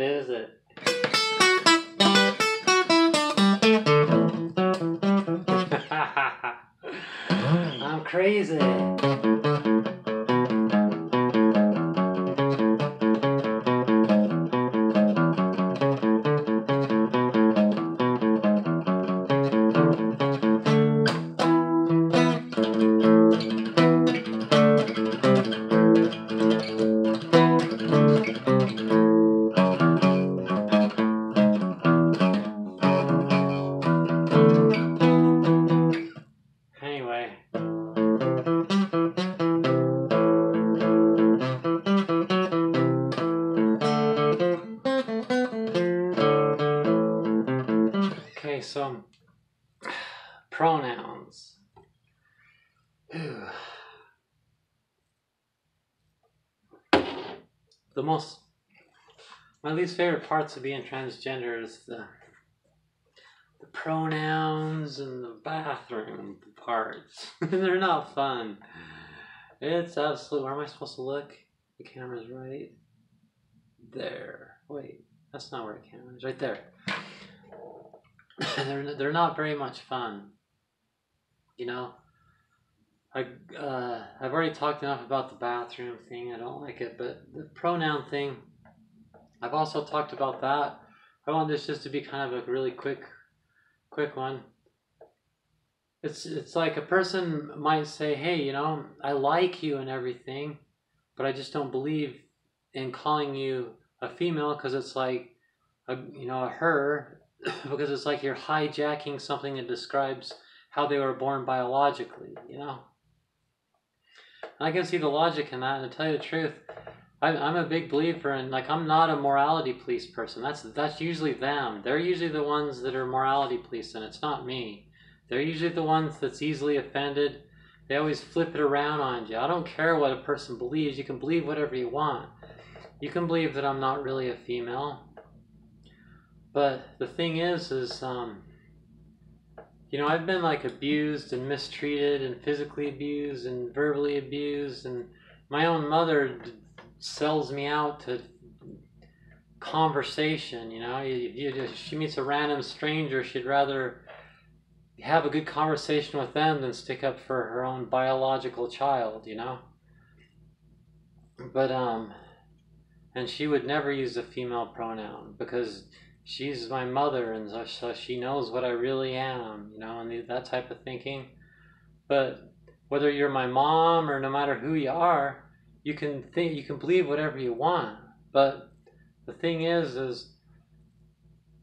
is it? I'm crazy. Anyway. Okay, so pronouns. My least favorite parts of being transgender is the pronouns and the bathroom parts. They're not fun. It's absolutely. Where am I supposed to look? The camera's right there. Wait, that's not where the camera is. Right there. They're not very much fun. You know, I've already talked enough about the bathroom thing. I don't like it, but the pronoun thing, I've also talked about that. I want this just to be kind of a really quick one. It's like a person might say, hey, you know, I like you and everything, but I just don't believe in calling you a female because it's like, a her, because it's like you're hijacking something that describes how they were born biologically, you know? And I can see the logic in that, and to tell you the truth, I'm a big believer in, like, I'm not a morality police person. That's usually them. They're usually the ones that are morality police, and it's not me. They're usually the ones that's easily offended. They always flip it around on you. I don't care what a person believes. You can believe whatever you want. You can believe that I'm not really a female. But the thing is you know, I've been like abused and mistreated and physically abused and verbally abused, and my own mother sells me out to conversation, you know. She meets a random stranger, she'd rather have a good conversation with them than stick up for her own biological child, you know. But and she would never use a female pronoun because she's my mother, and so she knows what I really am, you know, and that type of thinking. But whether you're my mom or no matter who you are, you can believe whatever you want. But the thing is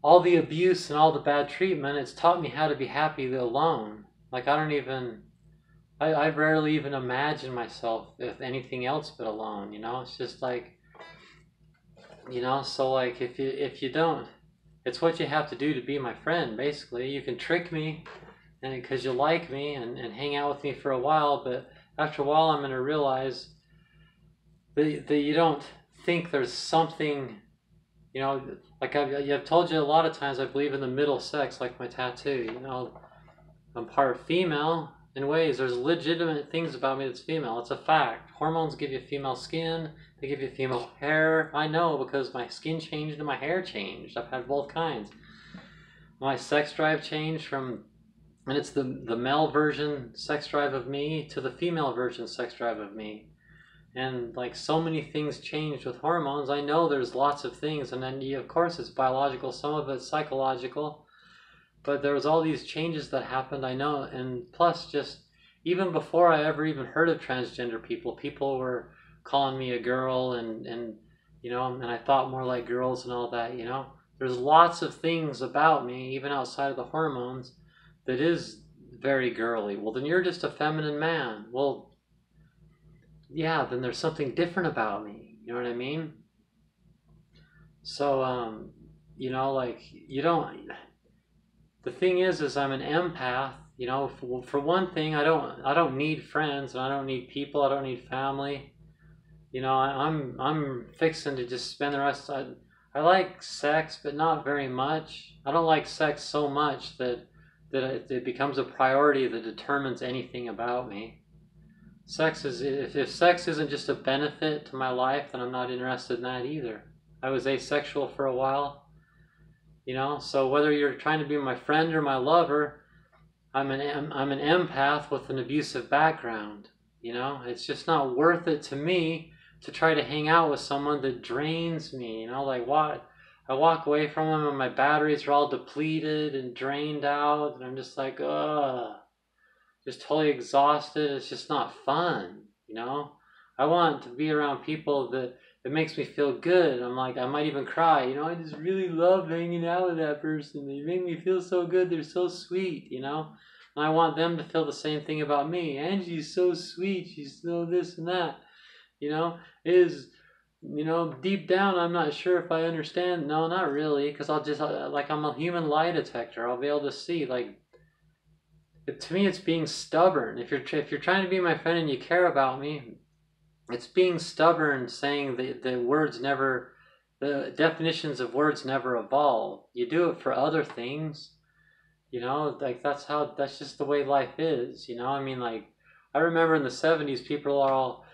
all the abuse and all the bad treatment, it's taught me how to be happy alone. Like, I rarely even imagine myself with anything else but alone, you know. It's just like, you know, so like if you don't, it's what you have to do to be my friend, basically. You can trick me and because you like me and hang out with me for a while, but after a while I'm going to realize that you don't think there's something, you know, like I've told you a lot of times, I believe in the middle sex, like my tattoo, you know. I'm part female in ways. There's legitimate things about me that's female. It's a fact. Hormones give you female skin. They give you female hair. I know because my skin changed and my hair changed. I've had both kinds. My sex drive changed and it's the male version sex drive of me to the female version sex drive of me. And like so many things changed with hormones. I know there's lots of things, and then of course it's biological, some of it's psychological, but there was all these changes that happened, I know. And plus, just even before I ever even heard of transgender people were calling me a girl, and you know, and I thought more like girls and all that, you know. There's lots of things about me, even outside of the hormones, that is very girly. Well, then you're just a feminine man. Well, yeah, then there's something different about me. You know what I mean? So, you know, like, you don't... The thing is I'm an empath. You know, for one thing, I don't need friends, and I don't need people. I don't need family. You know, I'm fixing to just spend the rest. I like sex, but not very much. I don't like sex so much that it becomes a priority that determines anything about me. Sex is, if sex isn't just a benefit to my life, then I'm not interested in that either. I was asexual for a while, you know. So whether you're trying to be my friend or my lover, I'm an empath with an abusive background, you know. It's just not worth it to me to try to hang out with someone that drains me, you know. Like what? I walk away from them and my batteries are all depleted and drained out, and I'm just like, ugh, just totally exhausted. It's just not fun, you know. I want to be around people that it makes me feel good. I'm like, I might even cry, you know. I just really love hanging out with that person. They make me feel so good. They're so sweet, you know. And I want them to feel the same thing about me. Angie's so sweet. She's so this and that, you know. Is, you know, deep down, I'm not sure if I understand. No, not really, because I'll just, like, I'm a human lie detector. I'll be able to see, like, to me, it's being stubborn. If you're trying to be my friend and you care about me, it's being stubborn, saying the words never, the definitions of words never evolve. You do it for other things, you know, like that's just the way life is, you know. I mean, like, I remember in the 70s, people are all,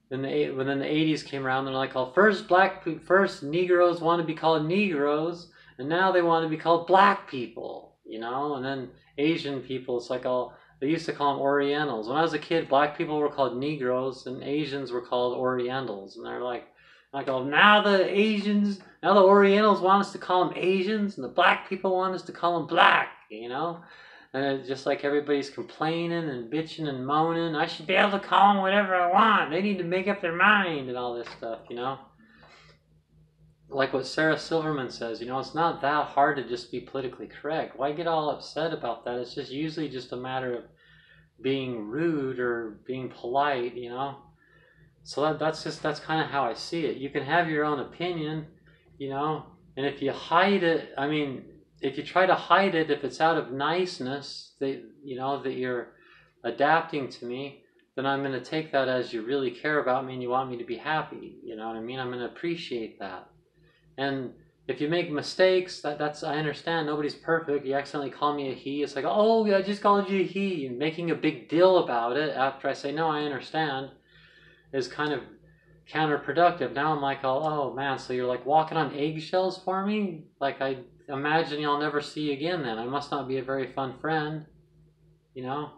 when the 80s came around, they're like, oh, first Negroes want to be called Negroes, and now they want to be called black people, you know, and then Asian people, it's like, all, they used to call them Orientals. When I was a kid, black people were called Negroes and Asians were called Orientals. And they're like, oh, now the Orientals want us to call them Asians and the black people want us to call them black, you know? And it's just like everybody's complaining and bitching and moaning. I should be able to call them whatever I want. They need to make up their mind and all this stuff, you know? Like what Sarah Silverman says, you know, it's not that hard to just be politically correct. Why get all upset about that? It's just usually just a matter of being rude or being polite, you know. So that's kind of how I see it. You can have your own opinion, you know, and if you hide it, I mean, if you try to hide it, if it's out of niceness, that, you know, that you're adapting to me, then I'm going to take that as you really care about me and you want me to be happy. You know what I mean? I'm going to appreciate that. And if you make mistakes, that's, I understand, nobody's perfect. You accidentally call me a he. It's like, oh, yeah, I just called you a he. And making a big deal about it after I say, no, I understand, is kind of counterproductive. Now I'm like, oh man, so you're like walking on eggshells for me? Like, I imagine I'll never see you again then. I must not be a very fun friend, you know?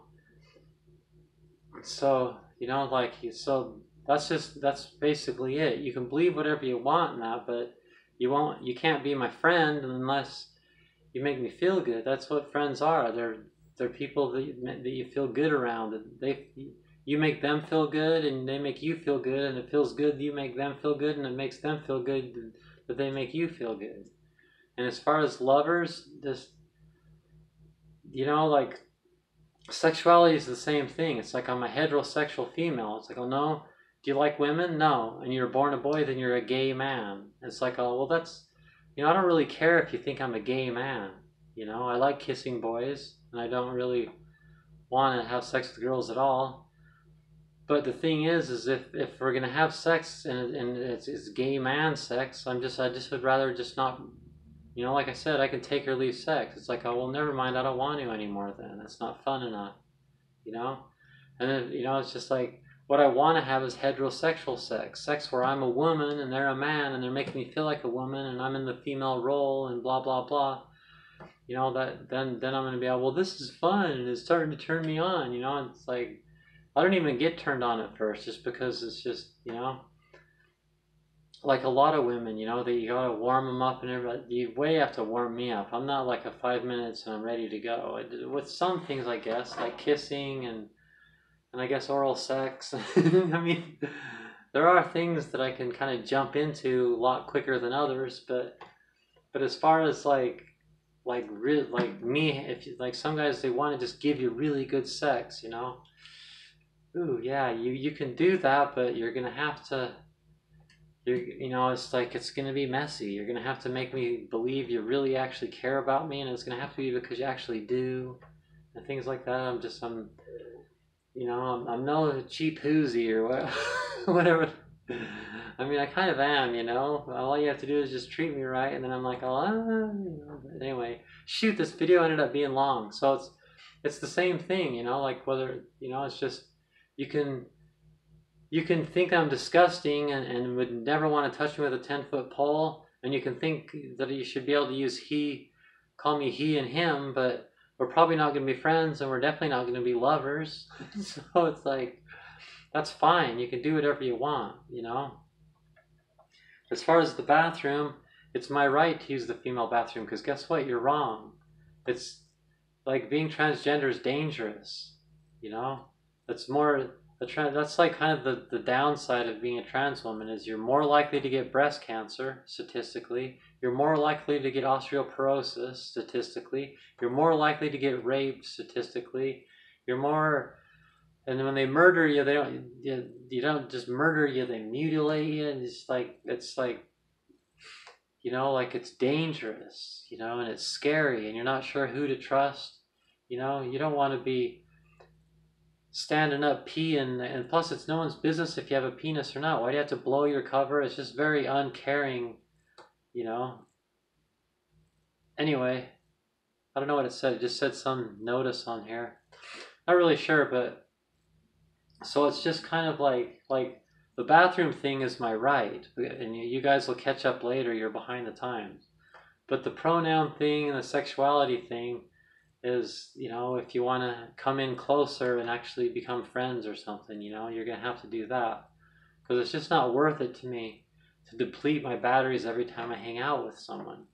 So, you know, like, so that's basically it. You can believe whatever you want in that, but you can't be my friend unless you make me feel good. That's what friends are. They're people that you feel good around. You make them feel good and they make you feel good, and it feels good, you make them feel good, and it makes them feel good that they make you feel good. And as far as lovers, just, you know, like, sexuality is the same thing. It's like, I'm a heterosexual female. It's like, oh no, do you like women? No. And you're born a boy, then you're a gay man. It's like, oh, well, that's, you know, I don't really care if you think I'm a gay man. You know, I like kissing boys, and I don't really want to have sex with girls at all. But the thing is if we're gonna have sex and it's gay man sex, I just would rather just not, you know, like I said, I can take or leave sex. It's like, oh, well, never mind, I don't want to anymore then. That's not fun enough, you know? And then, you know, it's just like, what I want to have is heterosexual sex where I'm a woman and they're a man and they're making me feel like a woman and I'm in the female role and blah, blah, blah. You know, that then I'm going to be like, well, this is fun and it's starting to turn me on, you know? And it's like, I don't even get turned on at first just because it's just, you know, like a lot of women, you know, that you gotta warm them up and everybody, you way have to warm me up. I'm not like a 5 minutes and I'm ready to go. With some things, I guess, like kissing and I guess oral sex. I mean, there are things that I can kind of jump into a lot quicker than others, but as far as like me, if you, like some guys, they want to just give you really good sex, you know. Ooh, yeah, you can do that, but you're gonna have to. You know, it's like, it's gonna be messy. You're gonna have to make me believe you really actually care about me, and it's gonna have to be because you actually do, and things like that. You know, I'm no cheap hoozy or what, whatever. I mean, I kind of am, you know. All you have to do is just treat me right, and then I'm like, oh, you know. But anyway, shoot, this video ended up being long, so it's the same thing, you know. Like, whether, you know, it's just you can you can think I'm disgusting and would never want to touch me with a 10-foot pole, and you can think that you should be able to use he, call me he and him, but we're probably not going to be friends, and we're definitely not going to be lovers. So it's like, that's fine. You can do whatever you want, you know? As far as the bathroom, it's my right to use the female bathroom, because guess what? You're wrong. It's like being transgender is dangerous, you know? That's more, that's like kind of the downside of being a trans woman is you're more likely to get breast cancer, statistically. You're more likely to get osteoporosis, statistically. You're more likely to get raped, statistically. You're more, and when they murder you, you don't just murder you, they mutilate you, and it's like, you know, like it's dangerous, you know, and it's scary, and you're not sure who to trust. You know, you don't want to be standing up peeing, and plus it's no one's business if you have a penis or not. Why do you have to blow your cover? It's just very uncaring, you know. Anyway, I don't know what it said. It just said some notice on here. Not really sure, but so it's just kind of like the bathroom thing is my right, and you guys will catch up later. You're behind the times. But the pronoun thing and the sexuality thing is, you know, if you want to come in closer and actually become friends or something, you know, you're going to have to do that. Because it's just not worth it to me to deplete my batteries every time I hang out with someone.